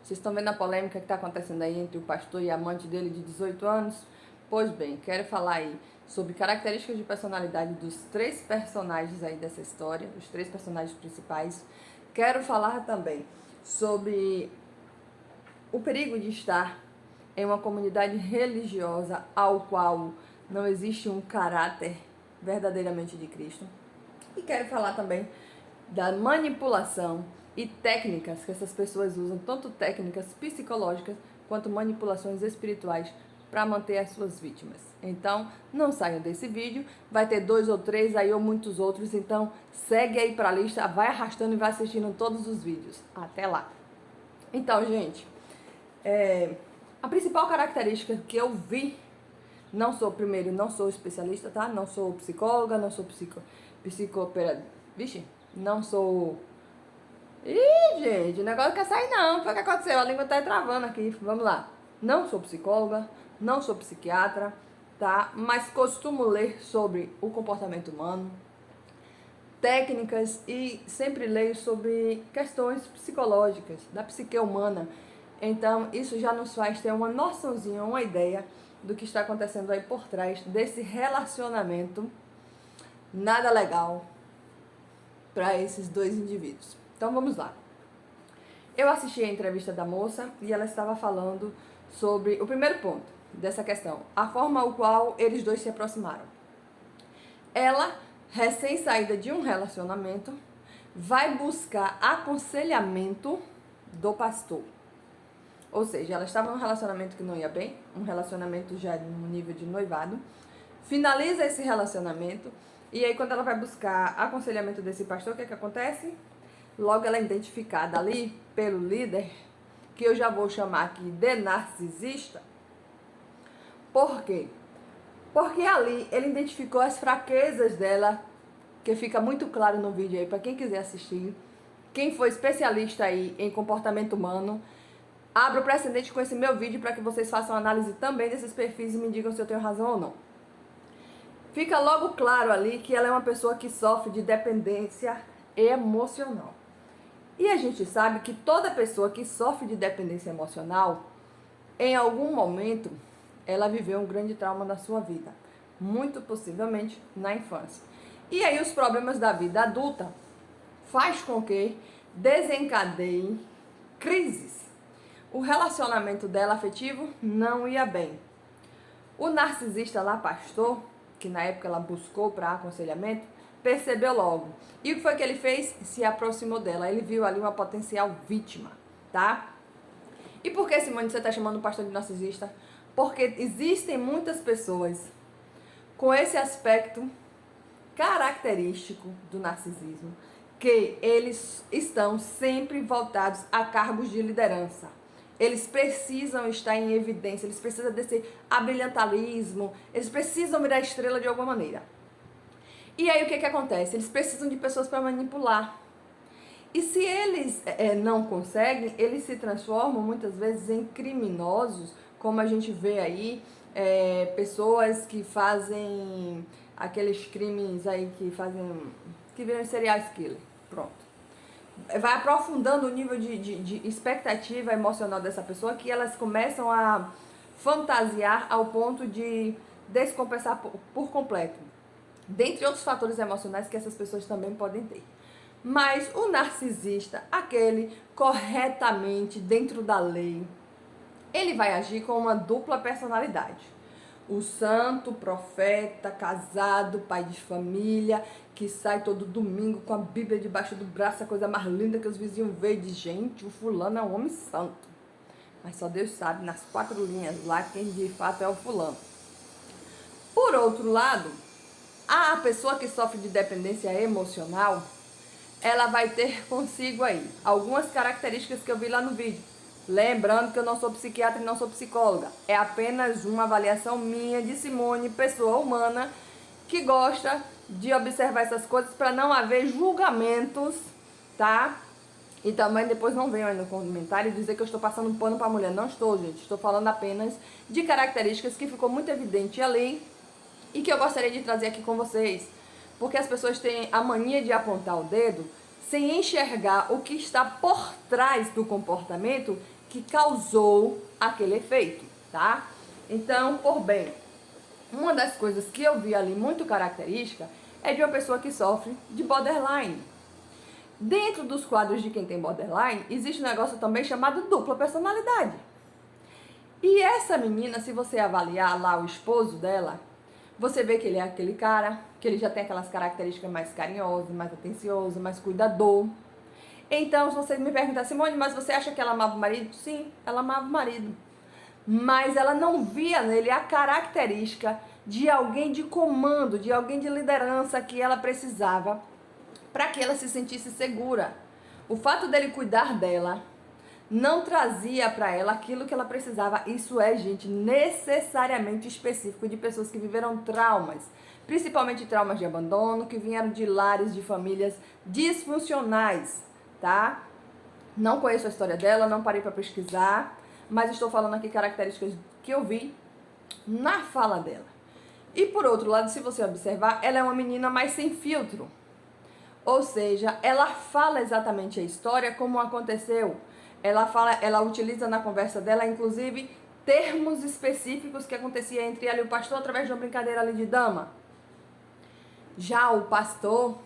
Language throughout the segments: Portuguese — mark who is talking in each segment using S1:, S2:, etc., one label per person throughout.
S1: Vocês estão vendo a polêmica que está acontecendo aí entre o pastor e a amante dele de 18 anos? Pois bem, quero falar aí sobre características de personalidade dos 3 personagens aí dessa história, os 3 personagens principais. Quero falar também sobre o perigo de estar em uma comunidade religiosa ao qual não existe um caráter verdadeiramente de Cristo. E quero falar também da manipulação e técnicas que essas pessoas usam, tanto técnicas psicológicas quanto manipulações espirituais para manter as suas vítimas. Então, não saiam desse vídeo, vai ter 2 ou 3 aí ou muitos outros, então segue aí para a lista, vai arrastando e vai assistindo todos os vídeos. Até lá! Então, gente, a principal característica que eu vi, não sou especialista, tá? Não sou psicóloga, não sou vixe, não sou... Ih, gente, o negócio quer sair não, foi o que aconteceu, a língua tá travando aqui, vamos lá. Não sou psicóloga, não sou psiquiatra, tá? Mas costumo ler sobre o comportamento humano, técnicas e sempre leio sobre questões psicológicas, da psique humana. Então, isso já nos faz ter uma noçãozinha, uma ideia do que está acontecendo aí por trás desse relacionamento nada legal para esses 2 indivíduos. Então, vamos lá. Eu assisti a entrevista da moça e ela estava falando sobre o primeiro ponto dessa questão, a forma ao qual eles 2 se aproximaram. Ela, recém-saída de um relacionamento, vai buscar aconselhamento do pastor. Ou seja, ela estava num relacionamento que não ia bem, um relacionamento já no nível de noivado, finaliza esse relacionamento, e aí quando ela vai buscar aconselhamento desse pastor, o que acontece? Logo ela é identificada ali pelo líder, que eu já vou chamar aqui de narcisista. Por quê? Porque ali ele identificou as fraquezas dela, que fica muito claro no vídeo aí, para quem quiser assistir. Quem for especialista aí em comportamento humano, abra o precedente com esse meu vídeo para que vocês façam análise também desses perfis e me digam se eu tenho razão ou não. Fica logo claro ali que ela é uma pessoa que sofre de dependência emocional. E a gente sabe que toda pessoa que sofre de dependência emocional, em algum momento, ela viveu um grande trauma na sua vida. Muito possivelmente na infância. E aí os problemas da vida adulta faz com que desencadeiem crises. O relacionamento dela afetivo não ia bem. O narcisista lá, pastor, que na época ela buscou para aconselhamento, percebeu logo. E o que foi que ele fez? Se aproximou dela. Ele viu ali uma potencial vítima, tá? E por que, Simone, você está chamando o pastor de narcisista? Porque existem muitas pessoas com esse aspecto característico do narcisismo, que eles estão sempre voltados a cargos de liderança. Eles precisam estar em evidência, eles precisam desse abrilhantalismo, eles precisam virar estrela de alguma maneira. E aí o que acontece? Eles precisam de pessoas para manipular. E se eles não conseguem, eles se transformam muitas vezes em criminosos, como a gente vê aí, pessoas que fazem aqueles crimes aí que viram serial killer. Pronto. Vai aprofundando o nível de expectativa emocional dessa pessoa, que elas começam a fantasiar ao ponto de descompensar por completo. Dentre outros fatores emocionais que essas pessoas também podem ter. Mas o narcisista, aquele corretamente dentro da lei, ele vai agir com uma dupla personalidade. O santo, profeta, casado, pai de família, que sai todo domingo com a Bíblia debaixo do braço, a coisa mais linda que os vizinhos veem, de gente, o fulano é um homem santo. Mas só Deus sabe, nas 4 linhas lá, quem de fato é o fulano. Por outro lado, a pessoa que sofre de dependência emocional, ela vai ter consigo aí algumas características que eu vi lá no vídeo. Lembrando que eu não sou psiquiatra e não sou psicóloga. É apenas uma avaliação minha de Simone, pessoa humana, que gosta de observar essas coisas para não haver julgamentos, tá? E também depois não venham aí no comentário dizer que eu estou passando pano para a mulher. Não estou, gente. Estou falando apenas de características que ficou muito evidente ali e que eu gostaria de trazer aqui com vocês. Porque as pessoas têm a mania de apontar o dedo sem enxergar o que está por trás do comportamento que causou aquele efeito, tá? Então, por bem, uma das coisas que eu vi ali muito característica é de uma pessoa que sofre de borderline. Dentro dos quadros de quem tem borderline, existe um negócio também chamado dupla personalidade. E essa menina, se você avaliar lá o esposo dela, você vê que ele é aquele cara, que ele já tem aquelas características mais carinhosas, mais atencioso, mais cuidador. Então, se você me perguntar, Simone, mas você acha que ela amava o marido? Sim, ela amava o marido. Mas ela não via nele a característica de alguém de comando, de alguém de liderança que ela precisava para que ela se sentisse segura. O fato dele cuidar dela não trazia para ela aquilo que ela precisava. Isso é, gente, necessariamente específico de pessoas que viveram traumas, principalmente traumas de abandono, que vieram de lares, de famílias disfuncionais, tá? Não conheço a história dela, não parei para pesquisar, mas estou falando aqui características que eu vi na fala dela. E por outro lado, se você observar, ela é uma menina mais sem filtro. Ou seja, ela fala exatamente a história como aconteceu. Ela utiliza na conversa dela, inclusive, termos específicos que acontecia entre ela e o pastor através de uma brincadeira ali de dama. Já o pastor,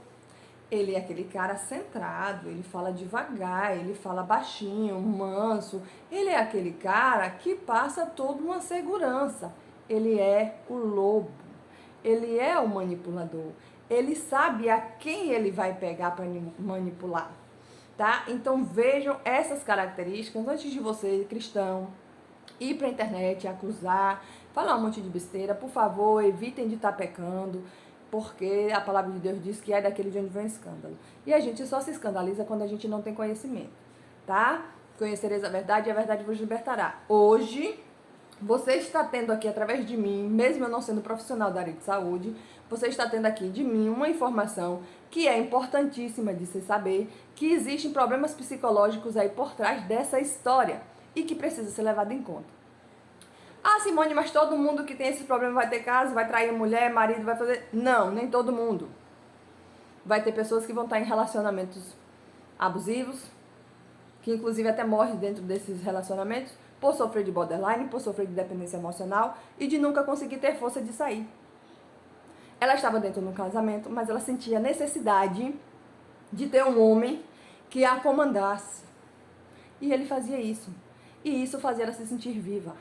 S1: ele é aquele cara centrado, ele fala devagar, ele fala baixinho, manso. Ele é aquele cara que passa toda uma segurança. Ele é o lobo, ele é o manipulador. Ele sabe a quem ele vai pegar para manipular, tá? Então vejam essas características antes de você, cristão, ir para a internet, acusar, falar um monte de besteira. Por favor, evitem de estar pecando, porque a palavra de Deus diz que é daquele de onde vem o escândalo. E a gente só se escandaliza quando a gente não tem conhecimento, tá? Conhecereis a verdade e a verdade vos libertará. Hoje, você está tendo aqui através de mim, mesmo eu não sendo profissional da área de saúde, você está tendo aqui de mim uma informação que é importantíssima de se saber, que existem problemas psicológicos aí por trás dessa história e que precisa ser levado em conta. Ah, Simone, mas todo mundo que tem esse problema vai ter casa, vai trair mulher, marido, vai fazer... Não, nem todo mundo. Vai ter pessoas que vão estar em relacionamentos abusivos, que inclusive até morrem dentro desses relacionamentos, por sofrer de borderline, por sofrer de dependência emocional e de nunca conseguir ter força de sair. Ela estava dentro de um casamento, mas ela sentia a necessidade de ter um homem que a comandasse. E ele fazia isso. E isso fazia ela se sentir viva,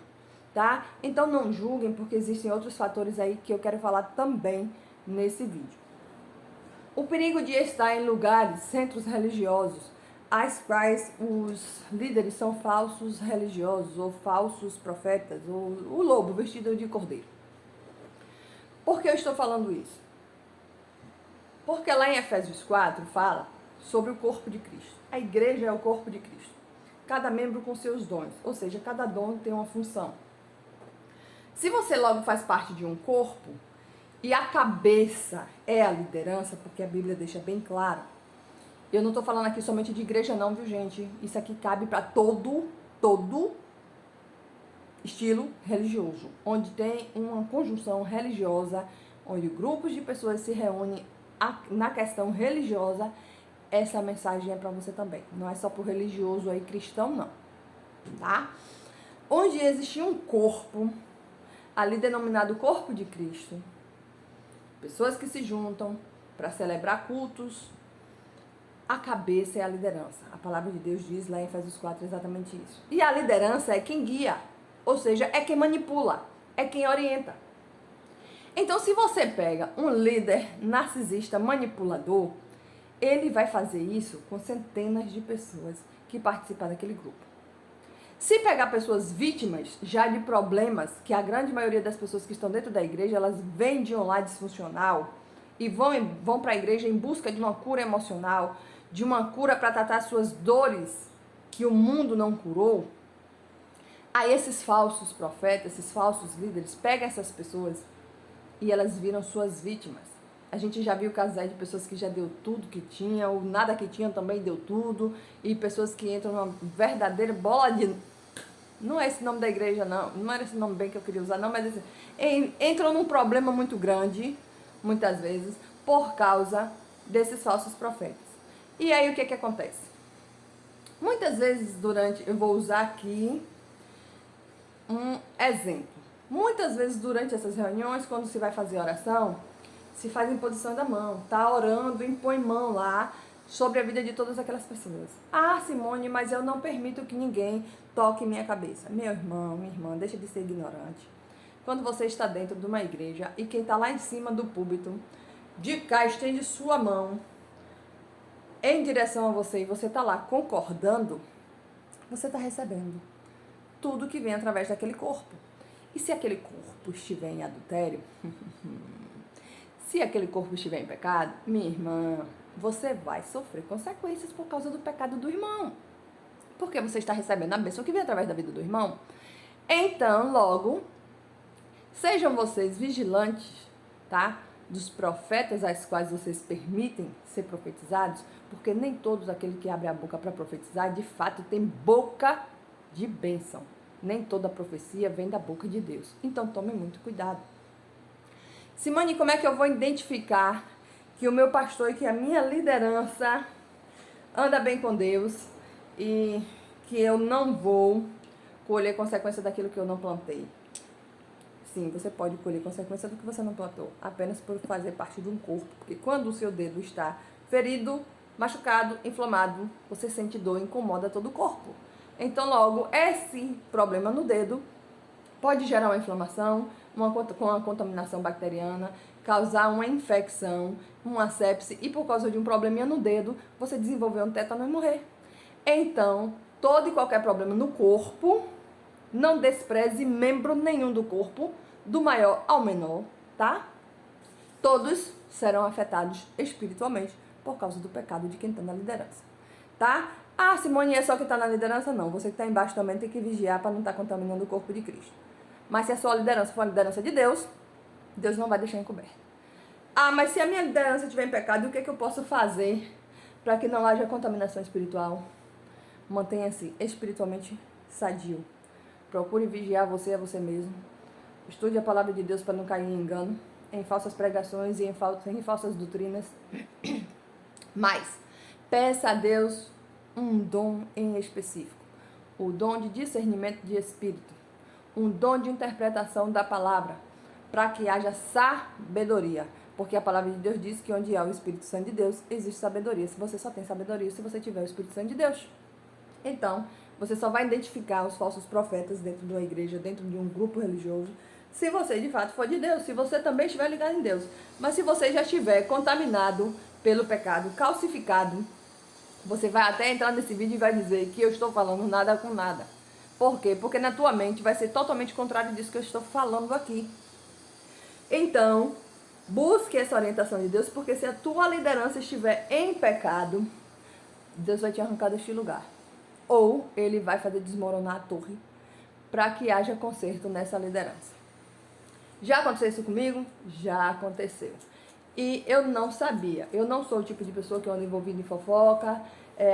S1: tá? Então não julguem, porque existem outros fatores aí que eu quero falar também nesse vídeo. O perigo de estar em lugares, centros religiosos, as quais os líderes são falsos religiosos ou falsos profetas, ou o lobo vestido de cordeiro. Por que eu estou falando isso? Porque lá em Efésios 4 fala sobre o corpo de Cristo. A igreja é o corpo de Cristo. Cada membro com seus dons, ou seja, cada dom tem uma função. Se você logo faz parte de um corpo e a cabeça é a liderança, porque a Bíblia deixa bem claro, eu não estou falando aqui somente de igreja não, viu gente? Isso aqui cabe para todo estilo religioso, onde tem uma conjunção religiosa, onde grupos de pessoas se reúnem na questão religiosa. Essa mensagem é para você também, não é só para o religioso aí cristão não, tá? Onde existia um corpo, ali denominado corpo de Cristo, pessoas que se juntam para celebrar cultos, a cabeça é a liderança. A palavra de Deus diz lá em Efésios 4 exatamente isso. E a liderança é quem guia, ou seja, é quem manipula, é quem orienta. Então, se você pega um líder narcisista manipulador, ele vai fazer isso com centenas de pessoas que participam daquele grupo. Se pegar pessoas vítimas já de problemas, que a grande maioria das pessoas que estão dentro da igreja, elas vêm de um lar disfuncional e vão para a igreja em busca de uma cura emocional, de uma cura para tratar suas dores que o mundo não curou, aí esses falsos profetas, esses falsos líderes, pegam essas pessoas e elas viram suas vítimas. A gente já viu casos aí de pessoas que já deu tudo que tinha, ou nada que tinham também deu tudo, e pessoas que entram numa verdadeira bola de... Não é esse nome da igreja, não era esse nome bem que eu queria usar, não, mas assim, entram num problema muito grande, muitas vezes, por causa desses falsos profetas. E aí o que acontece? Muitas Muitas vezes eu vou usar aqui um exemplo. Muitas vezes durante essas reuniões, quando se vai fazer oração, se faz imposição da mão, tá orando, impõe mão lá sobre a vida de todas aquelas pessoas. Ah, Simone, mas eu não permito que ninguém toque minha cabeça. Meu irmão, minha irmã, deixa de ser ignorante. Quando você está dentro de uma igreja e quem está lá em cima do púlpito, de cá estende sua mão em direção a você e você está lá concordando, você está recebendo tudo que vem através daquele corpo. E se aquele corpo estiver em adultério, se aquele corpo estiver em pecado, minha irmã, você vai sofrer consequências por causa do pecado do irmão. Porque você está recebendo a bênção que vem através da vida do irmão. Então, logo, sejam vocês vigilantes, tá? Dos profetas aos quais vocês permitem ser profetizados, porque nem todos aqueles que abrem a boca para profetizar, de fato, tem boca de bênção. Nem toda profecia vem da boca de Deus. Então, tome muito cuidado. Simone, como é que eu vou identificar que o meu pastor e que a minha liderança anda bem com Deus e que eu não vou colher consequência daquilo que eu não plantei? Sim, você pode colher consequência do que você não plantou, apenas por fazer parte de um corpo. Porque quando o seu dedo está ferido, machucado, inflamado, você sente dor, incomoda todo o corpo. Então, logo, esse problema no dedo pode gerar uma inflamação, com uma contaminação bacteriana, causar uma infecção, uma sepse, e por causa de um probleminha no dedo, você desenvolver um tétano e morrer. Então, todo e qualquer problema no corpo, não despreze membro nenhum do corpo, do maior ao menor, tá? Todos serão afetados espiritualmente por causa do pecado de quem está na liderança, tá? Ah, Simone, é só quem está na liderança? Não, você que está embaixo também tem que vigiar para não estar contaminando o corpo de Cristo. Mas se a sua liderança for a liderança de Deus, Deus não vai deixar encoberto. Ah, mas se a minha liderança estiver em pecado, o que eu posso fazer para que não haja contaminação espiritual? Mantenha-se espiritualmente sadio. Procure vigiar você a você mesmo. Estude a palavra de Deus para não cair em engano, em falsas pregações e em falsas doutrinas. Mas peça a Deus um dom em específico. O dom de discernimento de espírito. Um dom de interpretação da palavra. Para que haja sabedoria. Porque a palavra de Deus diz que onde há o Espírito Santo de Deus, existe sabedoria. Se você só tem sabedoria, se você tiver o Espírito Santo de Deus. Então, você só vai identificar os falsos profetas dentro de uma igreja, dentro de um grupo religioso, se você de fato for de Deus, se você também estiver ligado em Deus. Mas se você já estiver contaminado pelo pecado, calcificado, você vai até entrar nesse vídeo e vai dizer que eu estou falando nada com nada. Por quê? Porque na tua mente vai ser totalmente contrário disso que eu estou falando aqui. Então, busque essa orientação de Deus, porque se a tua liderança estiver em pecado, Deus vai te arrancar deste lugar. Ou Ele vai fazer desmoronar a torre para que haja conserto nessa liderança. Já aconteceu isso comigo? Já aconteceu. E eu não sabia. Eu não sou o tipo de pessoa que anda envolvida em fofoca.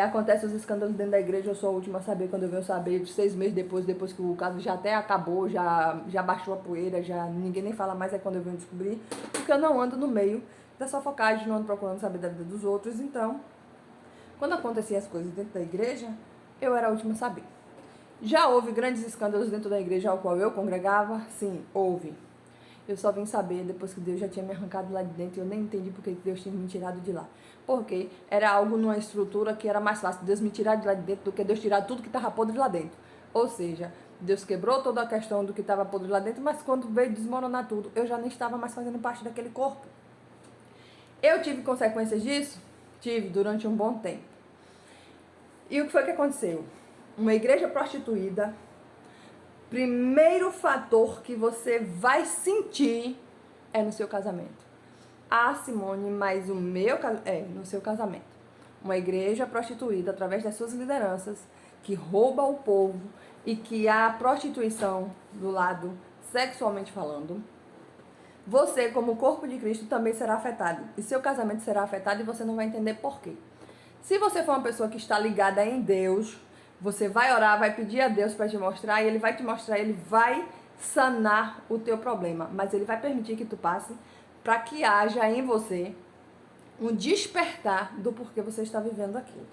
S1: Acontece os escândalos dentro da igreja, eu sou a última a saber. Quando eu venho saber, 6 meses depois que o caso já até acabou, já baixou a poeira, já ninguém nem fala mais, é quando eu venho descobrir. Porque eu não ando no meio da fofocagem, não ando procurando saber da vida dos outros. Então, quando aconteciam as coisas dentro da igreja, eu era a última a saber. Já houve grandes escândalos dentro da igreja ao qual eu congregava? Sim, houve. Eu só vim saber depois que Deus já tinha me arrancado lá de dentro e eu nem entendi porque Deus tinha me tirado de lá. Porque era algo numa estrutura que era mais fácil Deus me tirar de lá de dentro do que Deus tirar tudo que estava podre lá dentro. Ou seja, Deus quebrou toda a questão do que estava podre lá dentro, mas quando veio desmoronar tudo, eu já nem estava mais fazendo parte daquele corpo. Eu tive consequências disso? Tive, durante um bom tempo. E o que foi que aconteceu? Uma igreja prostituída, primeiro fator que você vai sentir é no seu casamento. Ah, Simone, mas no seu casamento. Uma igreja prostituída através das suas lideranças, que rouba o povo e que há prostituição do lado sexualmente falando. Você, como corpo de Cristo, também será afetado. E seu casamento será afetado e você não vai entender por quê. Se você for uma pessoa que está ligada em Deus, você vai orar, vai pedir a Deus para te mostrar, e Ele vai te mostrar, Ele vai sanar o teu problema. Mas Ele vai permitir que tu passe para que haja em você um despertar do porquê você está vivendo aquilo.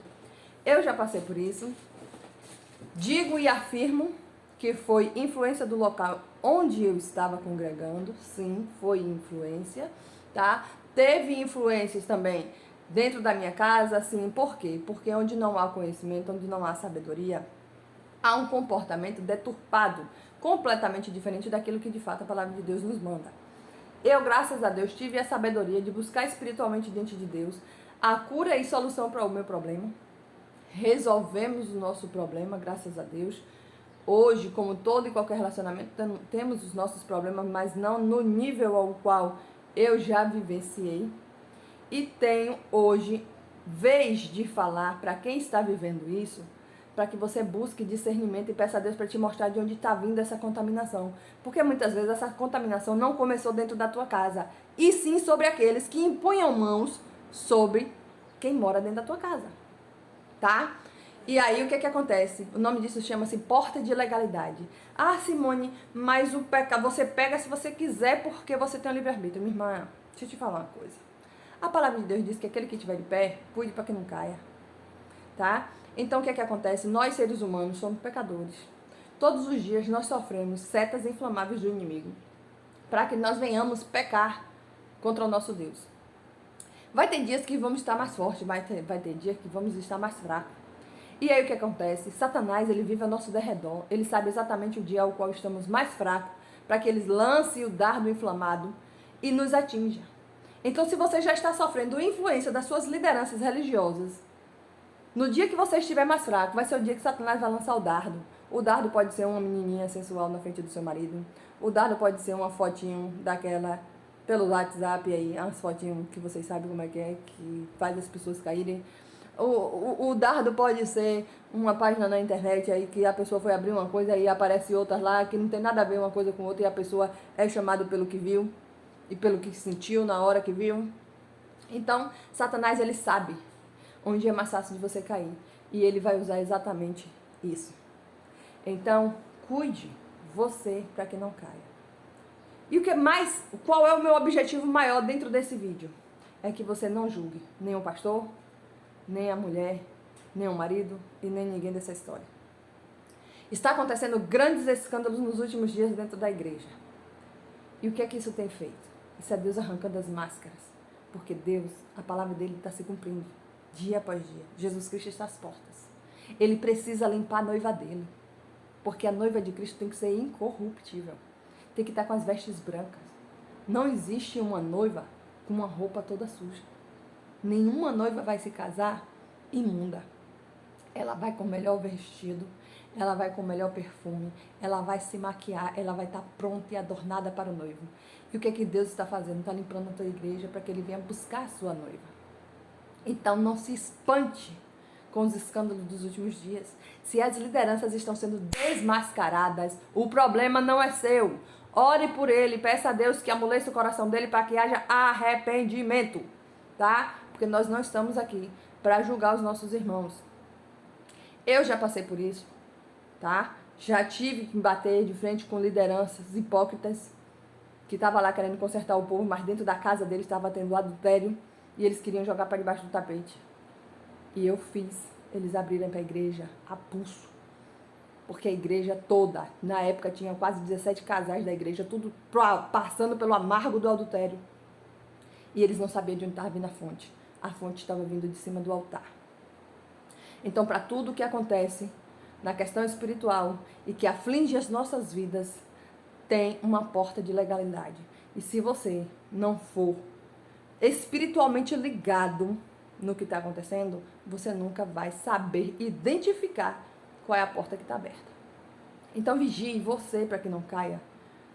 S1: Eu já passei por isso, Digo e afirmo que foi influência do local onde eu estava congregando, sim, foi influência, tá? Teve influências também dentro da minha casa, sim, por quê? Porque onde não há conhecimento, onde não há sabedoria, há um comportamento deturpado, completamente diferente daquilo que de fato a palavra de Deus nos manda. Eu, graças a Deus, tive a sabedoria de buscar espiritualmente diante de Deus a cura e solução para o meu problema. Resolvemos o nosso problema, graças a Deus. Hoje, como todo e qualquer relacionamento, temos os nossos problemas, mas não no nível ao qual eu já vivenciei. E tenho hoje vez de falar para quem está vivendo isso, para que você busque discernimento e peça a Deus para te mostrar de onde está vindo essa contaminação. Porque muitas vezes essa contaminação não começou dentro da tua casa, e sim sobre aqueles que impunham mãos sobre quem mora dentro da tua casa, tá? E aí o que que acontece? O nome disso chama-se porta de legalidade. Ah, Simone, mas o pecado você pega se você quiser porque você tem o livre-arbítrio. Minha irmã, deixa eu te falar uma coisa. A palavra de Deus diz que aquele que estiver de pé, cuide para que não caia, tá? Então o que que acontece? Nós seres humanos somos pecadores. Todos os dias nós sofremos setas inflamáveis do inimigo para que nós venhamos pecar contra o nosso Deus. Vai ter dias que vamos estar mais fortes, vai ter dias que vamos estar mais fracos. E aí o que acontece? Satanás, ele vive ao nosso derredor, ele sabe exatamente o dia ao qual estamos mais fracos, para que ele lance o dardo inflamado e nos atinja. Então, se você já está sofrendo influência das suas lideranças religiosas, no dia que você estiver mais fraco, vai ser o dia que Satanás vai lançar o dardo. O dardo pode ser uma menininha sensual na frente do seu marido. O dardo pode ser uma fotinho daquela pelo WhatsApp aí, umas fotinhos que vocês sabem como é, que faz as pessoas caírem. O dardo pode ser uma página na internet aí que a pessoa foi abrir uma coisa e aparece outras lá que não tem nada a ver uma coisa com outra e a pessoa é chamada pelo que viu e pelo que sentiu na hora que viu. Então, Satanás, ele sabe onde é mais fácil de você cair e ele vai usar exatamente isso. Então, cuide você para que não caia. E o que mais, qual é o meu objetivo maior dentro desse vídeo? É que você não julgue nem o pastor, nem a mulher, nem o marido e nem ninguém dessa história. Está acontecendo grandes escândalos nos últimos dias dentro da igreja. E o que é que isso tem feito? Isso é Deus arrancando as máscaras. Porque Deus, a palavra dele está se cumprindo dia após dia. Jesus Cristo está às portas. Ele precisa limpar a noiva dele. Porque a noiva de Cristo tem que ser incorruptível. Tem que estar com as vestes brancas. Não existe uma noiva com uma roupa toda suja. Nenhuma noiva vai se casar imunda. Ela vai com o melhor vestido, ela vai com o melhor perfume, ela vai se maquiar, ela vai estar pronta e adornada para o noivo. E o que é que Deus está fazendo? Está limpando a tua igreja para que ele venha buscar a sua noiva. Então não se espante com os escândalos dos últimos dias. Se as lideranças estão sendo desmascaradas, o problema não é seu. Ore por ele, peça a Deus que amoleça o coração dele para que haja arrependimento, tá? Porque nós não estamos aqui para julgar os nossos irmãos. Eu já passei por isso, tá? Já tive que bater de frente com lideranças hipócritas que estavam lá querendo consertar o povo, mas dentro da casa deles estava tendo adultério e eles queriam jogar para debaixo do tapete. E eu fiz eles abrirem para a igreja a pulso. Porque a igreja toda, na época tinha quase 17 casais da igreja, tudo passando pelo amargo do adultério. E eles não sabiam de onde estava vindo a fonte. A fonte estava vindo de cima do altar. Então, para tudo que acontece na questão espiritual e que aflige as nossas vidas, tem uma porta de legalidade. E se você não for espiritualmente ligado no que está acontecendo, você nunca vai saber identificar qual é a porta que está aberta. Então vigie você para que não caia.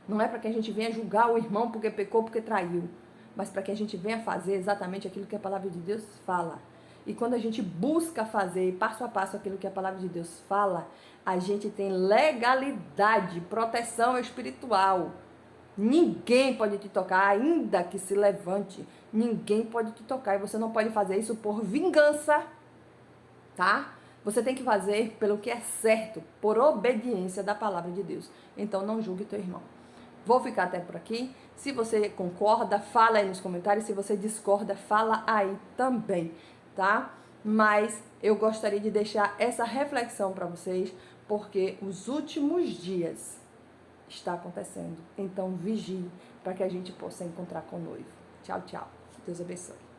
S1: Não é para que a gente venha julgar o irmão porque pecou, porque traiu, mas para que a gente venha fazer exatamente aquilo que a palavra de Deus fala. E quando a gente busca fazer passo a passo aquilo que a palavra de Deus fala, a gente tem legalidade, proteção espiritual. Ninguém pode te tocar, ainda que se levante. Ninguém pode te tocar e você não pode fazer isso por vingança, tá? Você tem que fazer pelo que é certo, por obediência da palavra de Deus. Então não julgue teu irmão. Vou ficar até por aqui. Se você concorda, fala aí nos comentários. Se você discorda, fala aí também, tá? mas eu gostaria de deixar essa reflexão para vocês, porque os últimos dias está acontecendo. Então vigie para que a gente possa encontrar com o noivo. Tchau, tchau. Deus abençoe.